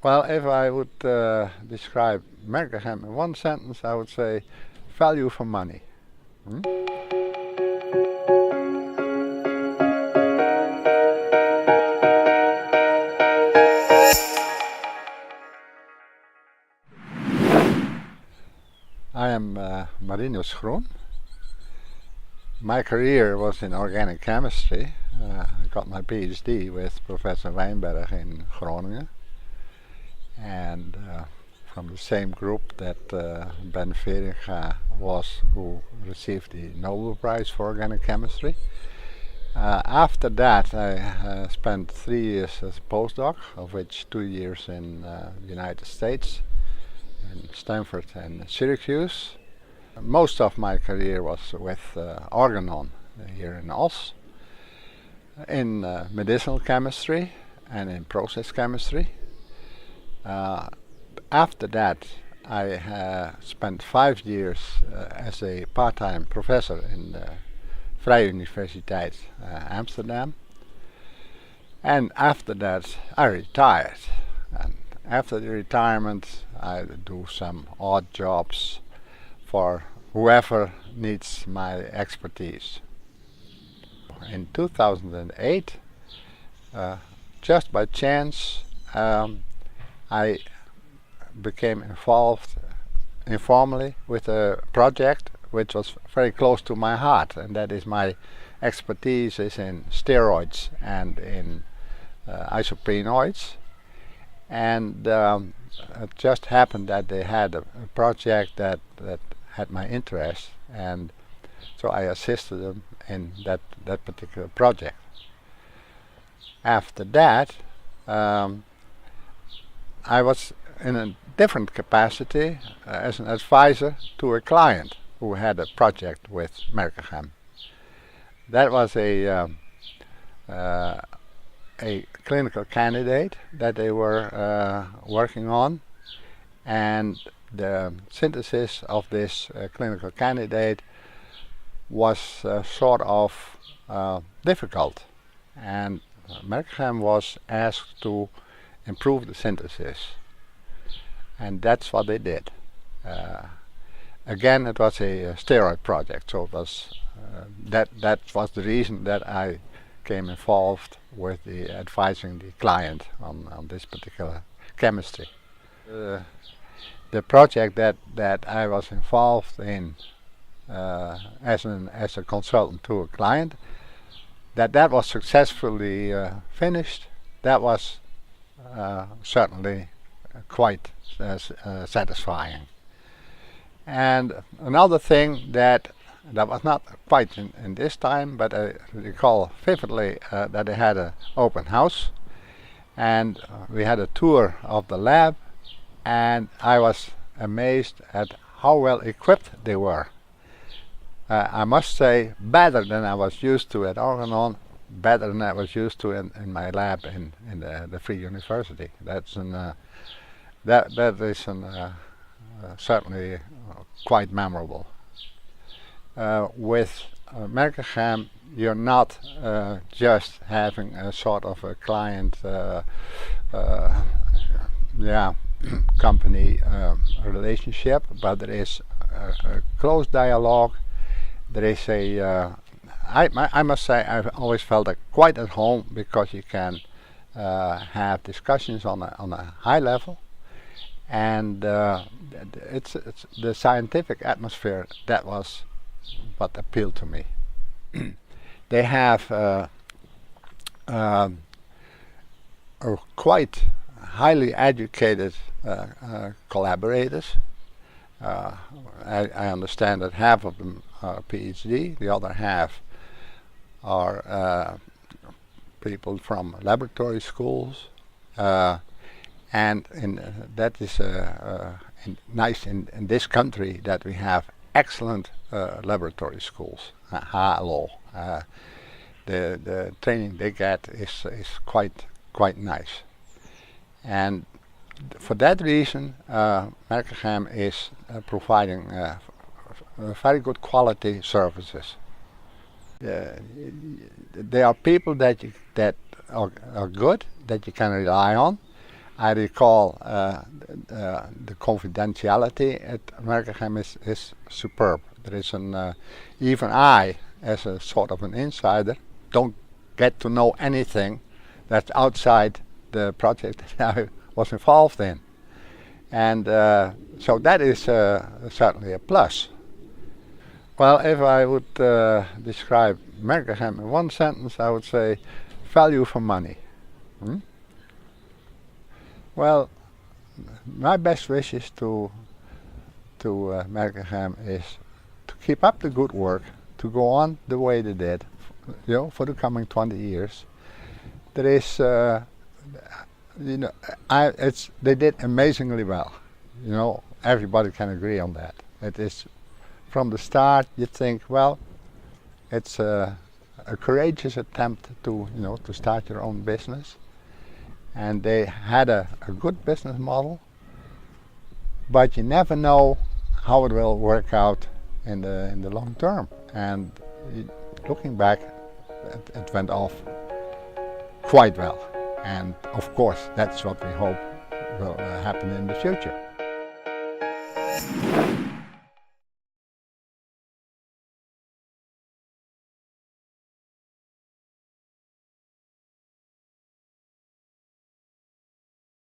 Well, if I would describe Mercachem in one sentence, I would say value for money. Hmm? I am Marinus Groen. My career was in organic chemistry. I got my PhD with Professor Weinberg in Groningen, and from the same group that Ben Veringa was, who received the Nobel Prize for organic chemistry. After that, I spent 3 years as a postdoc, of which 2 years in the United States, in Stanford and Syracuse. Most of my career was with Organon here in Os, in medicinal chemistry and in process chemistry. After that, I spent 5 years as a part-time professor in the Vrije Universiteit Amsterdam. And after that, I retired. And after the retirement, I do some odd jobs for whoever needs my expertise. In 2008, just by chance, I became involved informally with a project which was very close to my heart, and that is my expertise is in steroids and in isoprenoids. And it just happened that they had a project that had my interest, and so I assisted them in that particular project. After that, I was in a different capacity as an advisor to a client who had a project with Mercachem. That was a clinical candidate that they were working on, and the synthesis of this clinical candidate was sort of difficult, and Mercachem was asked to improve the synthesis, and that's what they did. Again, it was a steroid project, so it was that was the reason that I came involved with the advising the client on this particular chemistry. The project that I was involved in as a consultant to a client, that was successfully finished. That was certainly quite satisfying. And another thing that was not quite in this time, but I recall vividly that they had an open house, and we had a tour of the lab, and I was amazed at how well equipped they were. I must say, better than I was used to at Organon, better than I was used to in my lab in the Free University. That's that is certainly quite memorable. With Mercachem, you're not just having a sort of a client company relationship, but there is a close dialogue. There is I must say, I've always felt quite at home, because you can have discussions on a high level, and it's the scientific atmosphere that was what appealed to me. They have quite highly educated collaborators. I understand that half of them are PhD, the other half are people from laboratory schools, and that is nice in this country, that we have excellent laboratory schools. HLO. The training they get is quite nice, and for that reason, Mercachem is providing very good quality services. They are people that are good, that you can rely on, I recall the confidentiality at Mercachem is superb. There is even I, as a sort of an insider, don't get to know anything that's outside the project that I was involved in. And so that is certainly a plus. Well, if I would describe Mercachem in one sentence, I would say value for money. Well, my best wishes to Mercachem is to keep up the good work, to go on the way they did, for the coming 20 years. There is, they did amazingly well. Everybody can agree on that. It is, from the start, you think, well, it's a courageous attempt to start your own business. And they had a good business model, but you never know how it will work out in the long term. And looking back, it went off quite well. And of course, that's what we hope will happen in the future.